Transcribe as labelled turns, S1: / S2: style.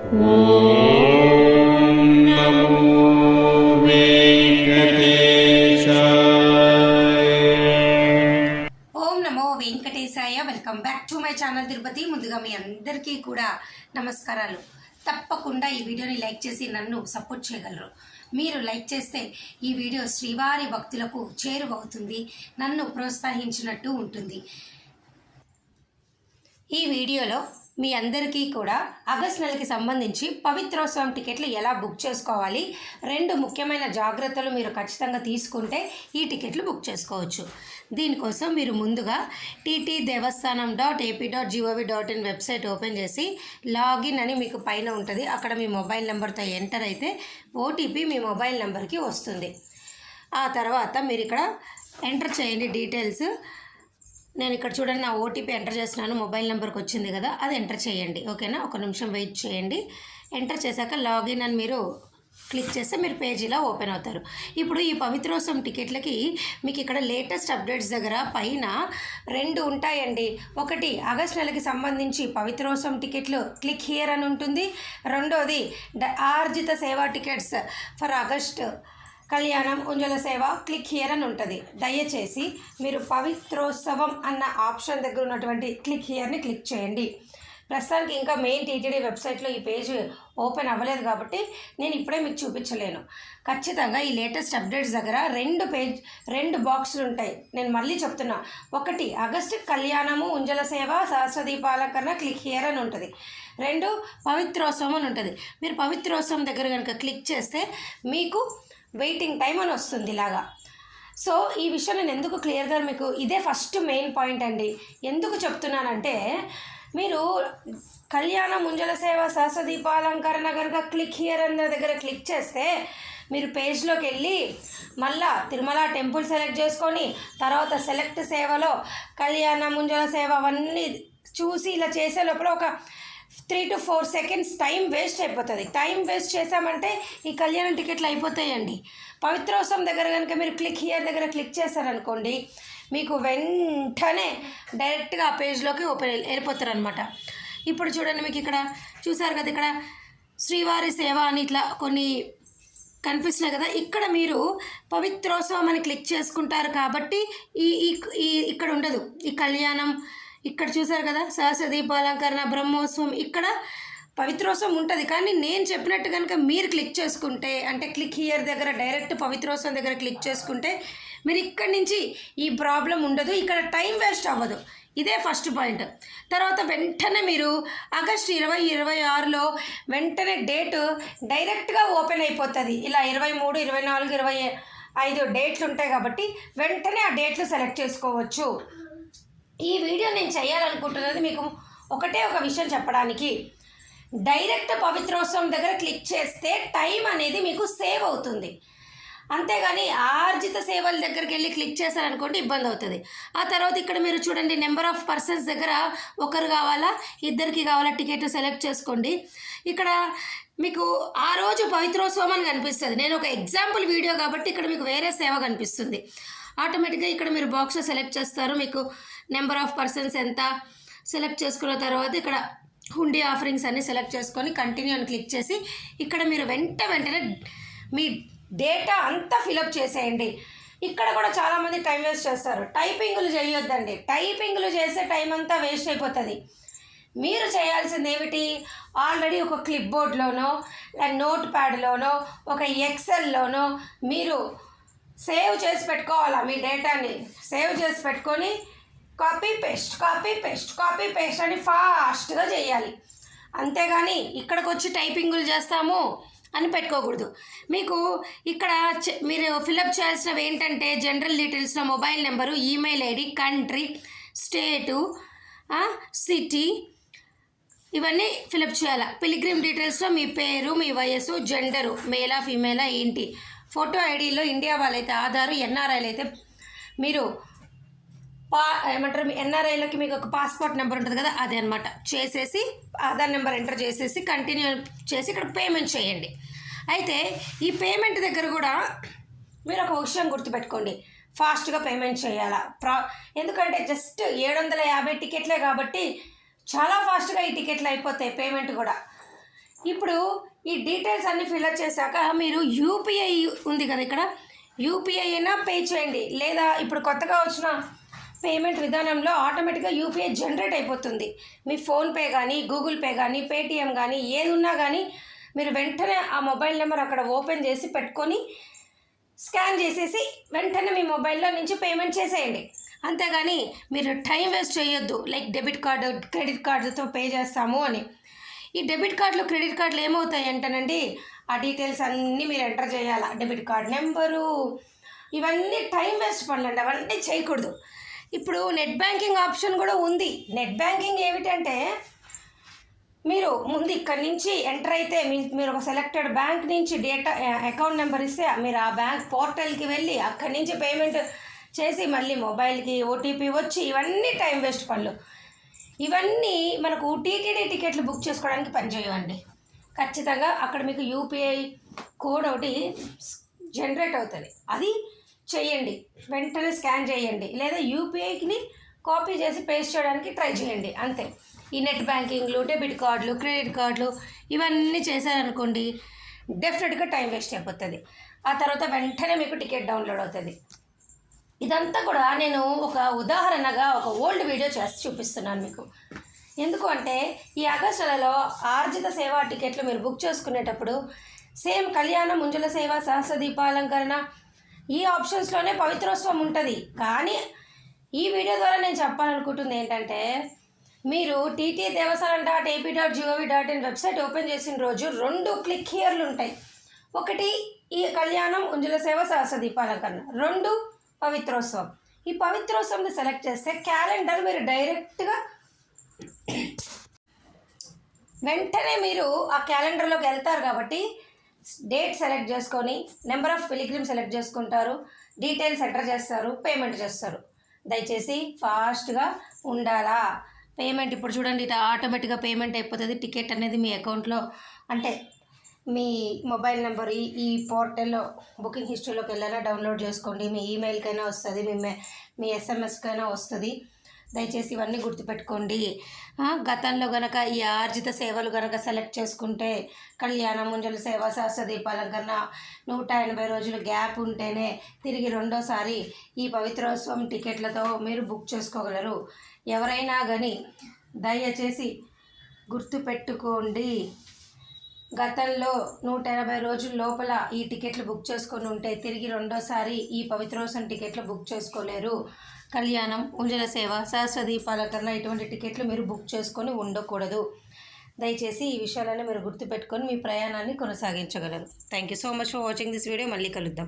S1: Venkatesaya. Welcome back to my channel Tirupati. ముందుగా మీ అందరికీ కూడా నమస్కారాలు. తప్పకుండా ఈ వీడియోని లైక్ చేసి నన్ను సపోర్ట్ చేయగలరు. మీరు లైక్ చేస్తే ఈ వీడియో శ్రీవారి భక్తులకు చేరువవుతుంది, నన్ను ప్రోత్సహించినట్టు ఉంటుంది. ఈ వీడియోలో మీ అందరికీ కూడా ఆగస్ట్ నెలకి సంబంధించి పవిత్రోత్సవం టికెట్లు ఎలా బుక్ చేసుకోవాలి, 2 ముఖ్యమైన జాగ్రత్తలు మీరు ఖచ్చితంగా తీసుకుంటే ఈ టికెట్లు బుక్ చేసుకోవచ్చు. దీనికోసం మీరు ముందుగా ttdevastanam.ap.gov.in వెబ్సైట్ ఓపెన్ చేసి లాగిన్ అని మీకు పైన ఉంటుంది. అక్కడ మీ మొబైల్ నెంబర్తో ఎంటర్ అయితే ఓటీపీ మీ మొబైల్ నెంబర్కి వస్తుంది. ఆ తర్వాత మీరు ఇక్కడ ఎంటర్ చేయండి డీటెయిల్స్. నేను ఇక్కడ చూడండి, నా ఓటీపీ ఎంటర్ చేస్తున్నాను, మొబైల్ నెంబర్కి వచ్చింది కదా, అది ఎంటర్ చేయండి. ఓకేనా, ఒక నిమిషం వెయిట్ చేయండి. ఎంటర్ చేశాక లాగిన్ అని మీరు క్లిక్ చేస్తే మీరు పేజీలో ఓపెన్ అవుతారు. ఇప్పుడు ఈ పవిత్రోత్సవం టికెట్లకి మీకు ఇక్కడ లేటెస్ట్ అప్డేట్స్ దగ్గర పైన 2 ఉంటాయండి. ఒకటి ఆగస్ట్ నెలకి సంబంధించి పవిత్రోత్సవం టికెట్లు క్లిక్ హియర్ అని ఉంటుంది. రెండోది ఆర్జిత సేవా టికెట్స్ ఫర్ ఆగస్ట్ కళ్యాణం ఉంజల సేవ క్లిక్ హియర్ అని ఉంటుంది. దయచేసి మీరు పవిత్రోత్సవం అన్న ఆప్షన్ దగ్గర ఉన్నటువంటి క్లిక్ హియర్ని క్లిక్ చేయండి. ప్రస్తుతానికి ఇంకా మెయిన్ టీటీడీ వెబ్సైట్లో ఈ పేజ్ ఓపెన్ అవ్వలేదు కాబట్టి నేను ఇప్పుడే మీకు చూపించలేను. ఖచ్చితంగా ఈ లేటెస్ట్ అప్డేట్స్ దగ్గర 2 బాక్సులు ఉంటాయి. నేను మళ్ళీ చెప్తున్నా, ఒకటి ఆగస్టు కళ్యాణము ఉంజల సేవ సహస్రదీపాలంకరణ క్లిక్ హియర్ అని ఉంటుంది. 2 పవిత్రోత్సవం అని ఉంటుంది. మీరు పవిత్రోత్సవం దగ్గర కనుక క్లిక్ చేస్తే మీకు వెయిటింగ్ టైం అని వస్తుంది ఇలాగా. సో ఈ విషయం నేను ఎందుకు క్లియర్గా మీకు ఇదే ఫస్ట్ మెయిన్ పాయింట్ అండి. ఎందుకు చెప్తున్నానంటే, మీరు కళ్యాణ ముంజల సేవ సహస్రదీపాలంకరణ కనుక క్లిక్ హియర్ అన్న దగ్గర క్లిక్ చేస్తే మీరు పేజ్లోకి వెళ్ళి మళ్ళా తిరుమల టెంపుల్ సెలెక్ట్ చేసుకొని తర్వాత సెలెక్ట్ సేవలో కళ్యాణ ముంజల సేవ అవన్నీ చూసి ఇలా చేసే లోపల ఒక 3 to 4 seconds టైం వేస్ట్ అయిపోతుంది. టైం వేస్ట్ చేసామంటే ఈ కళ్యాణం టికెట్లు అయిపోతాయండి. పవిత్రోత్సవం దగ్గర కనుక మీరు క్లిక్ హియర్ దగ్గర క్లిక్ చేశారనుకోండి, మీకు వెంటనే డైరెక్ట్గా ఆ పేజ్లోకి వెళ్ళిపోతారు అనమాట. ఇప్పుడు చూడండి, మీకు ఇక్కడ చూసారు కదా, ఇక్కడ శ్రీవారి సేవ అని ఇట్లా కొన్ని కనిపిస్తున్నాయి కదా, ఇక్కడ మీరు పవిత్రోత్సవం అని క్లిక్ చేసుకుంటారు కాబట్టి ఇక్కడ ఉండదు ఈ కళ్యాణం. ఇక్కడ చూసారు కదా, సహస్రదీపాలంకరణ బ్రహ్మోత్సవం, ఇక్కడ పవిత్రోత్సవం ఉంటుంది. కానీ నేను చెప్పినట్టు కనుక మీరు క్లిక్ చేసుకుంటే, అంటే క్లిక్ హియర్ దగ్గర డైరెక్ట్ పవిత్రోత్సవం దగ్గర క్లిక్ చేసుకుంటే మీరు ఇక్కడి నుంచి ఈ ప్రాబ్లం ఉండదు, ఇక్కడ టైం వేస్ట్ అవ్వదు. ఇదే ఫస్ట్ పాయింట్. తర్వాత వెంటనే మీరు ఆగస్టు 2026లో వెంటనే డేటు డైరెక్ట్గా ఓపెన్ అయిపోతుంది. ఇలా 23, 24, 25 డేట్లు ఉంటాయి కాబట్టి వెంటనే ఆ డేట్లు సెలెక్ట్ చేసుకోవచ్చు. ఈ వీడియో నేను చేయాలనుకుంటున్నది మీకు ఒకటే ఒక విషయం చెప్పడానికి. డైరెక్ట్ పవిత్రోత్సవం దగ్గర క్లిక్ చేస్తే టైం అనేది మీకు సేవ్ అవుతుంది. అంతేగాని ఆర్జిత సేవల దగ్గరికి వెళ్ళి క్లిక్ చేశారనుకోండి ఇబ్బంది అవుతుంది. ఆ తర్వాత ఇక్కడ మీరు చూడండి, నెంబర్ ఆఫ్ పర్సన్స్ దగ్గర ఒకరు కావాలా, ఇద్దరికి కావాలా టికెట్ సెలెక్ట్ చేసుకోండి. ఇక్కడ మీకు ఆ రోజు పవిత్రోత్సవం అని కనిపిస్తుంది. నేను ఒక ఎగ్జాంపుల్ వీడియో కాబట్టి ఇక్కడ మీకు వేరే సేవ కనిపిస్తుంది. ఆటోమేటిక్గా ఇక్కడ మీరు బాక్స్లో సెలెక్ట్ చేస్తారు. మీకు నెంబర్ ఆఫ్ పర్సన్స్ ఎంత సెలెక్ట్ చేసుకున్న తర్వాత ఇక్కడ హుండీ ఆఫరింగ్స్ అన్ని సెలెక్ట్ చేసుకొని కంటిన్యూ అని క్లిక్ చేసి ఇక్కడ మీరు వెంటనే మీ డేటా అంతా ఫిలప్ చేసేయండి. ఇక్కడ కూడా చాలామంది టైం వేస్ట్ చేస్తారు. టైపింగ్లు చేయొద్దండి. టైపింగ్లు చేసే టైం అంతా వేస్ట్ అయిపోతుంది. మీరు చేయాల్సింది ఏమిటి, ఆల్రెడీ ఒక క్లిప్ బోర్డ్లోనో నోట్ ప్యాడ్లోనో ఒక ఎక్సెల్లోనో మీరు సేవ్ చేసి పెట్టుకోవాలా. మీ డేటాని సేవ్ చేసి పెట్టుకొని కాపీ పేస్ట్ అని ఫాస్ట్గా చేయాలి. అంతేగాని ఇక్కడికి వచ్చి టైపింగులు చేస్తాము అని పెట్టుకోకూడదు. మీకు ఇక్కడ మీరు ఫిలప్ చేయాల్సినవి ఏంటంటే, జనరల్ డీటెయిల్స్లో mobile number, email ID, country, state, city, ఇవన్నీ ఫిలప్ చేయాలి. పిలిగ్రిమ్ డీటెయిల్స్లో మీ పేరు, మీ వయసు, జెండరు, మేలా ఫీమేలా ఏంటి, ఫోటో ఐడిలో ఇండియా వాళ్ళైతే ఆధారు, ఎన్ఆర్ఐలు అయితే మీరు ఏమంటారు, ఎన్ఆర్ఐలకి మీకు ఒక పాస్పోర్ట్ నెంబర్ ఉంటుంది కదా, అదే అనమాట. చేసేసి ఆధార్ నెంబర్ ఎంటర్ చేసేసి కంటిన్యూ చేసి ఇక్కడ పేమెంట్ చేయండి. అయితే ఈ పేమెంట్ దగ్గర కూడా మీరు ఒక విషయం గుర్తుపెట్టుకోండి, ఫాస్ట్గా పేమెంట్ చేయాలా. ఎందుకంటే జస్ట్ 750 టికెట్లే కాబట్టి చాలా ఫాస్ట్గా ఈ టికెట్లు అయిపోతాయి. పేమెంట్ కూడా ఇప్పుడు ఈ డీటెయిల్స్ అన్నీ ఫిల్అప్ చేశాక మీరు యూపీఐ ఉంది కదా ఇక్కడ, యూపీఐ అయినా పే చేయండి, లేదా ఇప్పుడు కొత్తగా వచ్చిన పేమెంట్ విధానంలో ఆటోమేటిక్గా యూపీఐ జనరేట్ అయిపోతుంది. మీ ఫోన్పే కానీ, గూగుల్ పే కానీ, పేటిఎం కానీ ఏది ఉన్నా కానీ మీరు వెంటనే ఆ మొబైల్ నెంబర్ అక్కడ ఓపెన్ చేసి పెట్టుకొని స్కాన్ చేసేసి వెంటనే మీ మొబైల్లో నుంచి పేమెంట్ చేసేయండి. అంతేగాని మీరు టైం వేస్ట్ చేయొద్దు, లైక్ డెబిట్ కార్డు, క్రెడిట్ కార్డుతో పే చేస్తాము అని. ఈ డెబిట్ కార్డులు, క్రెడిట్ కార్డులు ఏమవుతాయి అంటేనండి, ఆ డీటెయిల్స్ అన్నీ మీరు ఎంటర్ చేయాలి. డెబిట్ కార్డ్ నెంబరు, ఇవన్నీ టైం వేస్ట్ పనులండి, అవన్నీ చేయకూడదు. ఇప్పుడు నెట్ బ్యాంకింగ్ ఆప్షన్ కూడా ఉంది. నెట్ బ్యాంకింగ్ ఏమిటంటే మీరు ముందు ఇక్కడి నుంచి ఎంటర్ అయితే మీరు ఒక సెలెక్టెడ్ బ్యాంక్ నుంచి డేటా అకౌంట్ నెంబర్ ఇస్తే మీరు ఆ బ్యాంక్ పోర్టల్కి వెళ్ళి అక్కడి నుంచి పేమెంట్ చేసి మళ్ళీ మొబైల్కి ఓటీపీ వచ్చి, ఇవన్నీ టైం వేస్ట్ పనులు. ఇవన్నీ మనకు టీటీడీ టికెట్లు బుక్ చేసుకోవడానికి పనిచేయవండి. ఖచ్చితంగా అక్కడ మీకు యూపీఐ కోడ్ ఒకటి జనరేట్ అవుతుంది, అది చేయండి, వెంటనే స్కాన్ చేయండి, లేదా యూపీఐని కాపీ చేసి పేస్ట్ చేయడానికి ట్రై చేయండి, అంతే. ఈ నెట్ బ్యాంకింగ్లు, డెబిట్ కార్డులు, క్రెడిట్ కార్డులు ఇవన్నీ చేశారనుకోండి, డెఫినెట్గా టైం వేస్ట్ అయిపోతుంది. ఆ తర్వాత వెంటనే మీకు టికెట్ డౌన్లోడ్ అవుతుంది. ఇదంతా కూడా నేను ఒక ఉదాహరణగా ఒక ఓల్డ్ వీడియో చేసి చూపిస్తున్నాను మీకు. ఎందుకు అంటే ఈ ఆగస్టు నెలలో ఆర్జిత సేవా టికెట్లు మీరు బుక్ చేసుకునేటప్పుడు సేమ్ కళ్యాణం, ముంజల సేవ, సహస్ర దీపాలంకరణ ఈ ఆప్షన్స్లోనే పవిత్రోత్సవం ఉంటుంది. కానీ ఈ వీడియో ద్వారా నేను చెప్పాలనుకుంటుంది ఏంటంటే, మీరు tt.దేవస్థానం.ap.gov.in వెబ్సైట్ ఓపెన్ చేసిన రోజు 2 క్లిక్ హియర్లు ఉంటాయి. ఒకటి ఈ కళ్యాణం, ఉంజల సేవ, సహస్ర దీపాలంకరణ, 2 పవిత్రోత్సవం. ఈ పవిత్రోత్సవంని సెలెక్ట్ చేస్తే క్యాలెండర్ మీరు డైరెక్ట్గా వెంటనే మీరు ఆ క్యాలెండర్లోకి వెళ్తారు కాబట్టి డేట్ సెలెక్ట్ చేసుకొని నెంబర్ ఆఫ్ పిలిగ్రిమ్ సెలెక్ట్ చేసుకుంటారు, డీటెయిల్స్ ఎంటర్ చేస్తారు, పేమెంట్ చేస్తారు. దయచేసి ఫాస్ట్గా ఉండాలా. పేమెంట్ ఇప్పుడు చూడండి, ఇట్లా ఆటోమేటిక్గా పేమెంట్ అయిపోతుంది. టికెట్ అనేది మీ అకౌంట్లో, అంటే మీ మొబైల్ నెంబర్ ఈ పోర్టల్లో బుకింగ్ హిస్టరీలోకి వెళ్ళైనా డౌన్లోడ్ చేసుకోండి. మీ ఈమెయిల్కైనా వస్తుంది, మీ ఎస్ఎంఎస్కైనా వస్తుంది. దయచేసి ఇవన్నీ గుర్తుపెట్టుకోండి. గతంలో కనుక ఈ ఆర్జిత సేవలు కనుక సెలెక్ట్ చేసుకుంటే కళ్యాణం, ముంజల సేవ, సహస్ర దీపాలంకరణ 180 రోజులు గ్యాప్ ఉంటేనే తిరిగి రెండోసారి ఈ పవిత్రోత్సవం టికెట్లతో మీరు బుక్ చేసుకోగలరు. ఎవరైనా కానీ దయచేసి గుర్తుపెట్టుకోండి. గతంలో 180 రోజుల లోపల ఈ టికెట్లు బుక్ చేసుకొని ఉంటే తిరిగి రెండోసారి ఈ పవిత్రోత్సవం టికెట్లు బుక్ చేసుకోలేరు. కళ్యాణం, ఉంజల సేవ, సహస్ర దీపాలంకరణ ఇటువంటి టికెట్లు మీరు బుక్ చేసుకొని ఉండకూడదు. దయచేసి ఈ విషయాలను మీరు గుర్తుపెట్టుకొని మీ ప్రయాణాన్ని కొనసాగించగలరు. Thank you so much for watching this video. మళ్ళీ కలుద్దాం.